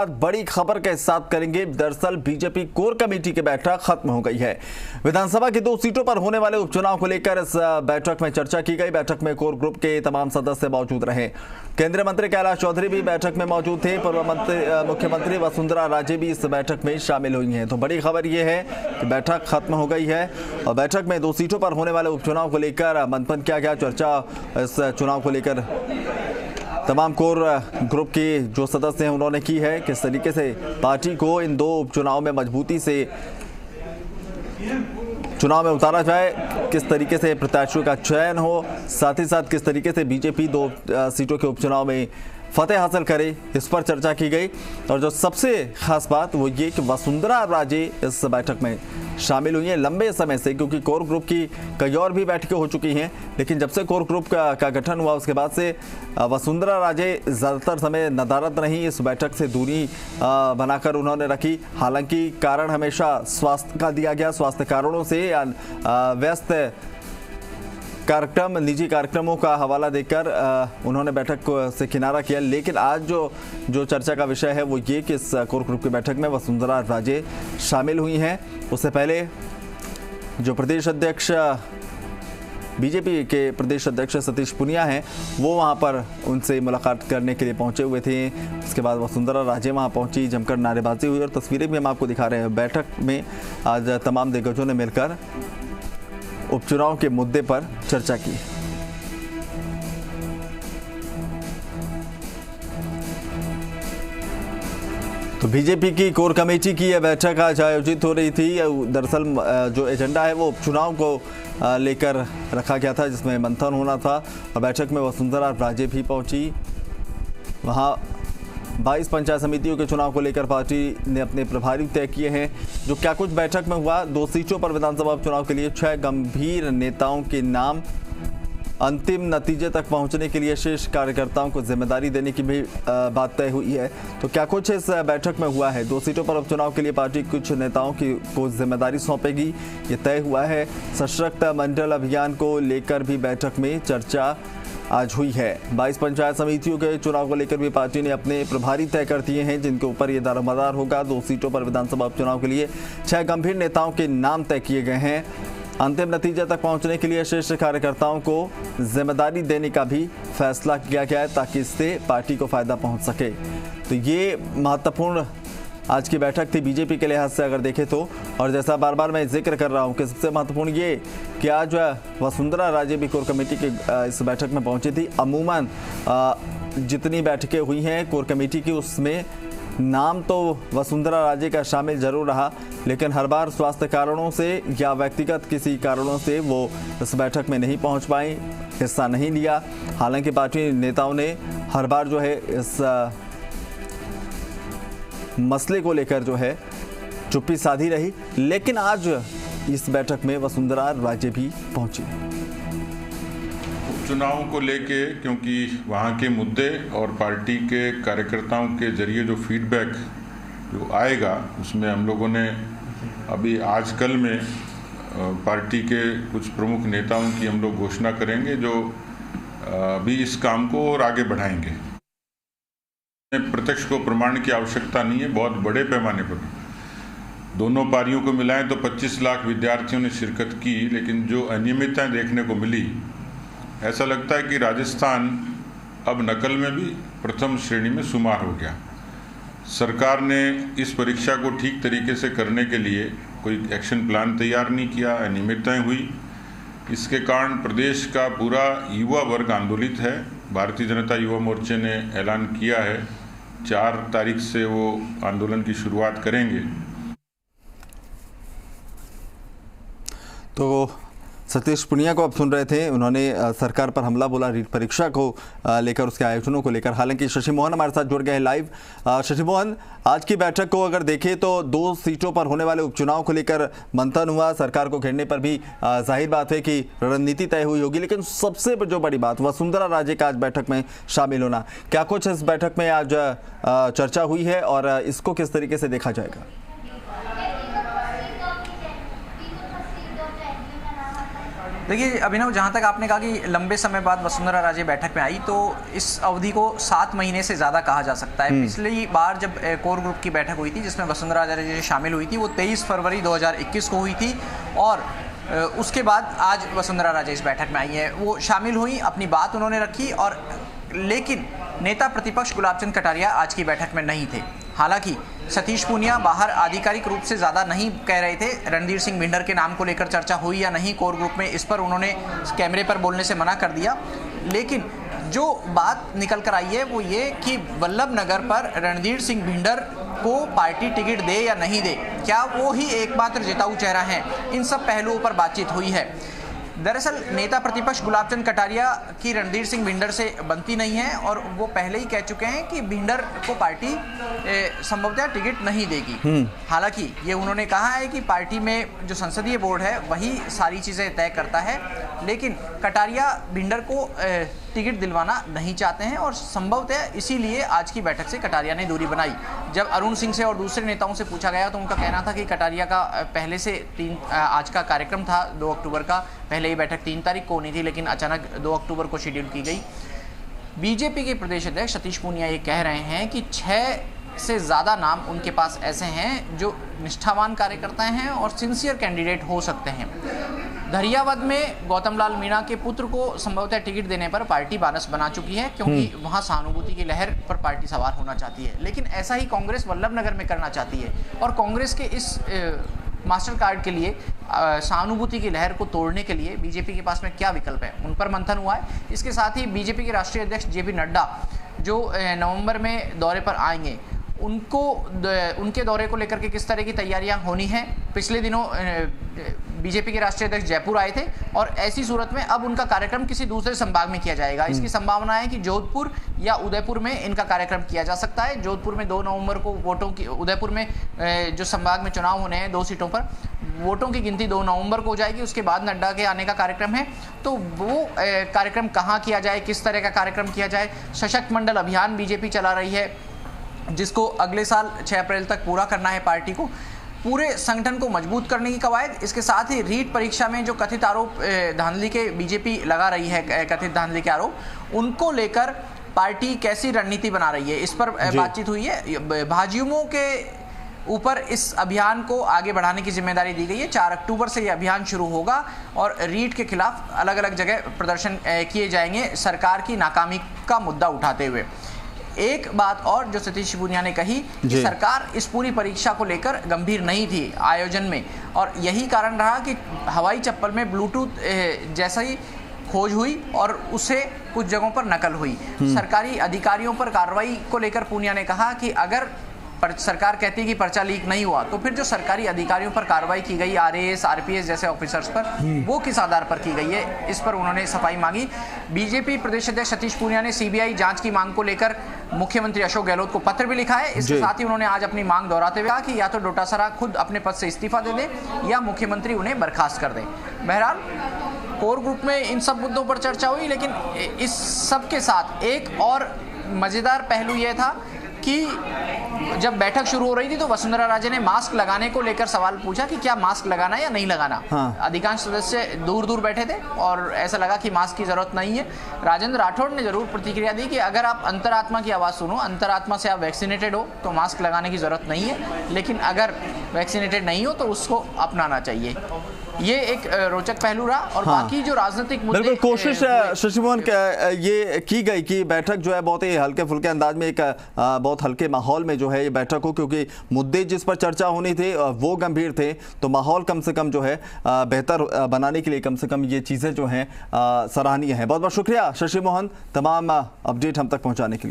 बड़ी खबर के साथ करेंगे। दरअसल बीजेपी कोर कमेटी की बैठक खत्म हो गई है। विधानसभा की 2 सीटों पर होने वाले उपचुनाव को लेकर इस बैठक में चर्चा की गई। बैठक में कोर ग्रुप के तमाम सदस्य मौजूद रहे। केंद्रीय मंत्री कैलाश चौधरी भी बैठक में मौजूद थे। पूर्व मुख्यमंत्री वसुंधरा राजे भी इस बैठक में शामिल हुई हैं। तो बड़ी खबर यह है कि बैठक खत्म हो गई है और बैठक में 2 सीटों पर होने वाले उपचुनाव को लेकर मंथन किया गया। चर्चा इस चुनाव को लेकर तमाम कोर ग्रुप के जो सदस्य हैं उन्होंने की है। किस तरीके से पार्टी को इन 2 उपचुनाव में मजबूती से चुनाव में उतारा जाए, किस तरीके से प्रत्याशियों का चयन हो, साथ ही साथ किस तरीके से बीजेपी 2 सीटों के उपचुनाव में फतेह हासिल करे, इस पर चर्चा की गई। और जो सबसे खास बात वो ये कि वसुंधरा राजे इस बैठक में शामिल हुई हैं लंबे समय से, क्योंकि कोर ग्रुप की कई और भी बैठकें हो चुकी हैं, लेकिन जब से कोर ग्रुप का गठन हुआ उसके बाद से वसुंधरा राजे ज़्यादातर समय नदारद रहीं। इस बैठक से दूरी बनाकर उन्होंने रखी। हालांकि कारण हमेशा स्वास्थ्य का दिया गया, स्वास्थ्य कारणों से व्यस्त कार्यक्रम, निजी कार्यक्रमों का हवाला देकर उन्होंने बैठक से किनारा किया। लेकिन आज जो चर्चा का विषय है वो ये कि इस कोर ग्रुप की बैठक में वसुंधरा राजे शामिल हुई हैं। उससे पहले जो प्रदेश अध्यक्ष बीजेपी के प्रदेश अध्यक्ष सतीश पुनिया हैं वो वहां पर उनसे मुलाकात करने के लिए पहुंचे हुए थे। उसके बाद वसुंधरा राजे वहां पहुंची, जमकर नारेबाजी हुई और तस्वीरें भी हम आपको दिखा रहे हैं। बैठक में आज तमाम दिग्गजों ने मिलकर उपचुनाव के मुद्दे पर चर्चा की। तो बीजेपी की कोर कमेटी की यह बैठक आज आयोजित हो रही थी। दरअसल जो एजेंडा है वो उपचुनाव को लेकर रखा गया था, जिसमें मंथन होना था और बैठक में वसुंधरा राजे भी पहुंची। वहां 22 पंचायत समितियों के चुनाव को लेकर पार्टी ने अपने प्रभारी तय किए हैं। जो क्या कुछ बैठक में हुआ, 2 सीटों पर विधानसभा उपचुनाव के लिए 6 गंभीर नेताओं के नाम, अंतिम नतीजे तक पहुंचने के लिए शेष कार्यकर्ताओं को जिम्मेदारी देने की भी बात तय हुई है। तो क्या कुछ इस बैठक में हुआ है, 2 सीटों पर उपचुनाव के लिए पार्टी कुछ नेताओं को जिम्मेदारी सौंपेगी, ये तय हुआ है। सशक्त मंडल अभियान को लेकर भी बैठक में चर्चा आज हुई है। 22 पंचायत समितियों के चुनाव को लेकर भी पार्टी ने अपने प्रभारी तय कर दिए हैं, जिनके ऊपर ये दारोमदार होगा। 2 सीटों पर विधानसभा उपचुनाव के लिए 6 गंभीर नेताओं के नाम तय किए गए हैं। अंतिम नतीजे तक पहुंचने के लिए शीर्ष कार्यकर्ताओं को जिम्मेदारी देने का भी फैसला किया गया है, ताकि इससे पार्टी को फायदा पहुंच सके। तो ये महत्वपूर्ण आज की बैठक थी बीजेपी के लिहाज से अगर देखें तो। और जैसा बार बार मैं जिक्र कर रहा हूं कि सबसे महत्वपूर्ण ये कि आज वसुंधरा राजे भी कोर कमेटी की इस बैठक में पहुंची थी। अमूमन जितनी बैठकें हुई हैं कोर कमेटी की, उसमें नाम तो वसुंधरा राजे का शामिल जरूर रहा, लेकिन हर बार स्वास्थ्य कारणों से या व्यक्तिगत किसी कारणों से वो इस बैठक में नहीं पहुंच पाई, हिस्सा नहीं लिया। हालांकि पार्टी नेताओं ने हर बार जो है इस मसले को लेकर जो है चुप्पी साधी रही, लेकिन आज इस बैठक में वसुंधरा राजे भी पहुंची। उपचुनाव को लेके क्योंकि वहाँ के मुद्दे और पार्टी के कार्यकर्ताओं के जरिए जो फीडबैक जो आएगा, उसमें हम लोगों ने अभी आजकल में पार्टी के कुछ प्रमुख नेताओं की हम लोग घोषणा करेंगे जो अभी इस काम को और आगे बढ़ाएंगे। प्रत्यक्ष को प्रमाण की आवश्यकता नहीं है, बहुत बड़े पैमाने पर दोनों पारियों को मिलाएं तो 25 लाख विद्यार्थियों ने शिरकत की, लेकिन जो अनियमितताएं देखने को मिली, ऐसा लगता है कि राजस्थान अब नकल में भी प्रथम श्रेणी में शुमार हो गया। सरकार ने इस परीक्षा को ठीक तरीके से करने के लिए कोई एक्शन प्लान तैयार नहीं किया, अनियमितताएं हुई। इसके कारण प्रदेश का पूरा युवा वर्ग आंदोलित है। भारतीय जनता युवा मोर्चे ने ऐलान किया है 4 तारीख से वो आंदोलन की शुरुआत करेंगे। तो सतीश पुनिया को आप सुन रहे थे, उन्होंने सरकार पर हमला बोला रीट परीक्षा को लेकर, उसके आयोजनों को लेकर। हालांकि शशि मोहन हमारे साथ जुड़ गए हैं लाइव। शशि मोहन, आज की बैठक को अगर देखें तो 2 सीटों पर होने वाले उपचुनाव को लेकर मंथन हुआ। सरकार को घेरने पर भी जाहिर बात है कि रणनीति तय हुई होगी, लेकिन सबसे जो बड़ी बात वसुंधरा राजे का आज बैठक में शामिल होना, क्या कुछ इस बैठक में आज चर्चा हुई है और इसको किस तरीके से देखा जाएगा? देखिए अभिनव, जहाँ तक आपने कहा कि लंबे समय बाद वसुंधरा राजे बैठक में आई, तो इस अवधि को 7 महीने से ज़्यादा कहा जा सकता है। पिछली बार जब कोर ग्रुप की बैठक हुई थी जिसमें वसुंधरा राजे शामिल हुई थी, वो 23 फरवरी 2021 को हुई थी और उसके बाद आज वसुंधरा राजे इस बैठक में आई है। वो शामिल हुई, अपनी बात उन्होंने रखी, और लेकिन नेता प्रतिपक्ष गुलाब चंद कटारिया आज की बैठक में नहीं थे। हालांकि सतीश पूनिया बाहर आधिकारिक रूप से ज़्यादा नहीं कह रहे थे। रणधीर सिंह भिंडर के नाम को लेकर चर्चा हुई या नहीं कोर ग्रुप में, इस पर उन्होंने कैमरे पर बोलने से मना कर दिया। लेकिन जो बात निकल कर आई है वो ये कि वल्लभ नगर पर रणधीर सिंह भिंडर को पार्टी टिकट दे या नहीं दे, क्या वो ही एकमात्र जिताऊ चेहरा है, इन सब पहलुओं पर बातचीत हुई है। दरअसल नेता प्रतिपक्ष गुलाब चंद कटारिया की रणधीर सिंह भिंडर से बनती नहीं है और वो पहले ही कह चुके हैं कि भिंडर को पार्टी संभवतः टिकट नहीं देगी। हालांकि ये उन्होंने कहा है कि पार्टी में जो संसदीय बोर्ड है वही सारी चीज़ें तय करता है, लेकिन कटारिया भिंडर को टिकट दिलवाना नहीं चाहते हैं और संभवतः इसीलिए आज की बैठक से कटारिया ने दूरी बनाई। जब अरुण सिंह से और दूसरे नेताओं से पूछा गया तो उनका कहना था कि कटारिया का पहले से आज का कार्यक्रम था 2 अक्टूबर का, पहले ये बैठक 3 तारीख को होनी थी लेकिन अचानक 2 अक्टूबर को शेड्यूल की गई। बीजेपी के प्रदेश अध्यक्ष सतीश पूनिया ये कह रहे हैं कि 6 से ज़्यादा नाम उनके पास ऐसे हैं जो निष्ठावान कार्यकर्ता हैं और सिंसियर कैंडिडेट हो सकते हैं। धरियावद में गौतम लाल मीणा के पुत्र को संभवतः टिकट देने पर पार्टी बानस बना चुकी है, क्योंकि वहां सहानुभूति की लहर पर पार्टी सवार होना चाहती है। लेकिन ऐसा ही कांग्रेस वल्लभ नगर में करना चाहती है और कांग्रेस के इस मास्टर कार्ड के लिए, सहानुभूति की लहर को तोड़ने के लिए बीजेपी के पास में क्या विकल्प है, उन पर मंथन हुआ है। इसके साथ ही बीजेपी के राष्ट्रीय अध्यक्ष जेपी नड्डा जो नवंबर में दौरे पर आएंगे, उनके दौरे को लेकर के किस तरह की तैयारियां होनी हैं। पिछले दिनों बीजेपी के राष्ट्रीय अध्यक्ष जयपुर आए थे और ऐसी सूरत में अब उनका कार्यक्रम किसी दूसरे संभाग में किया जाएगा। इसकी संभावना है कि जोधपुर या उदयपुर में इनका कार्यक्रम किया जा सकता है। जोधपुर में 2 नवंबर को वोटों की, उदयपुर में जो संभाग में चुनाव होने हैं 2 सीटों पर, वोटों की गिनती 2 नवंबर को हो जाएगी। उसके बाद नड्डा के आने का कार्यक्रम है, तो वो कार्यक्रम कहाँ किया जाए, किस तरह का कार्यक्रम किया जाए। सशक्त मंडल अभियान बीजेपी चला रही है जिसको अगले साल 6 अप्रैल तक पूरा करना है पार्टी को। पूरे संगठन को मजबूत करने की कवायद, इसके साथ ही रीट परीक्षा में जो कथित आरोप धांधली के बीजेपी लगा रही है, कथित धांधली के आरोप, उनको लेकर पार्टी कैसी रणनीति बना रही है, इस पर बातचीत हुई है। भाजयुमों के ऊपर इस अभियान को आगे बढ़ाने की जिम्मेदारी दी गई है। 4 अक्टूबर से ये अभियान शुरू होगा और रीट के खिलाफ अलग अलग जगह प्रदर्शन किए जाएंगे सरकार की नाकामी का मुद्दा उठाते हुए। एक बात और जो सतीश पूनिया ने कही कि सरकार इस पूरी परीक्षा को लेकर गंभीर नहीं थी आयोजन में, और यही कारण रहा कि हवाई चप्पल में ब्लूटूथ जैसा ही खोज हुई और उसे कुछ जगहों पर नकल हुई। सरकारी अधिकारियों पर कार्रवाई को लेकर पूनिया ने कहा कि अगर सरकार कहती है कि पर्चा लीक नहीं हुआ, तो फिर जो सरकारी अधिकारियों पर कार्रवाई की गई, आरएएस आरपीएस जैसे ऑफिसर्स पर, वो किस आधार पर की गई है, इस पर उन्होंने सफाई मांगी। बीजेपी प्रदेश अध्यक्ष सतीश पूनिया ने सीबीआई जांच की मांग को लेकर मुख्यमंत्री अशोक गहलोत को पत्र भी लिखा है। इसके साथ ही उन्होंने आज अपनी मांग दोहराते हुए कहा कि या तो डोटासरा खुद अपने पद से इस्तीफा दे दे या मुख्यमंत्री उन्हें बर्खास्त कर दे। बहरहाल कोर ग्रुप में इन सब मुद्दों पर चर्चा हुई, लेकिन इस सब के साथ एक और मजेदार पहलू यह था कि जब बैठक शुरू हो रही थी तो वसुंधरा राजे ने मास्क लगाने को लेकर सवाल पूछा कि क्या मास्क लगाना या नहीं लगाना। अधिकांश सदस्य दूर दूर बैठे थे और ऐसा लगा कि मास्क की जरूरत नहीं है। राजेंद्र राठौड़ ने जरूर प्रतिक्रिया दी कि अगर आप अंतरात्मा की आवाज़ सुनो, अंतरात्मा से आप वैक्सीनेटेड हो तो मास्क लगाने की जरूरत नहीं है, लेकिन अगर वैक्सीनेटेड नहीं हो तो उसको अपनाना चाहिए। ये एक रोचक पहलू रहा। और बाकी जो राजनीतिक मुद्दे, बिल्कुल कोशिश शशि मोहन ये की गई कि बैठक जो है बहुत ही हल्के फुल्के अंदाज में, एक बहुत हल्के माहौल में जो है ये बैठक हो, क्योंकि मुद्दे जिस पर चर्चा होनी थी वो गंभीर थे, तो माहौल कम से कम जो है बेहतर बनाने के लिए कम से कम ये चीज़ें जो हैं सराहनीय हैं। बहुत बहुत शुक्रिया शशि मोहन तमाम अपडेट हम तक पहुँचाने के लिए।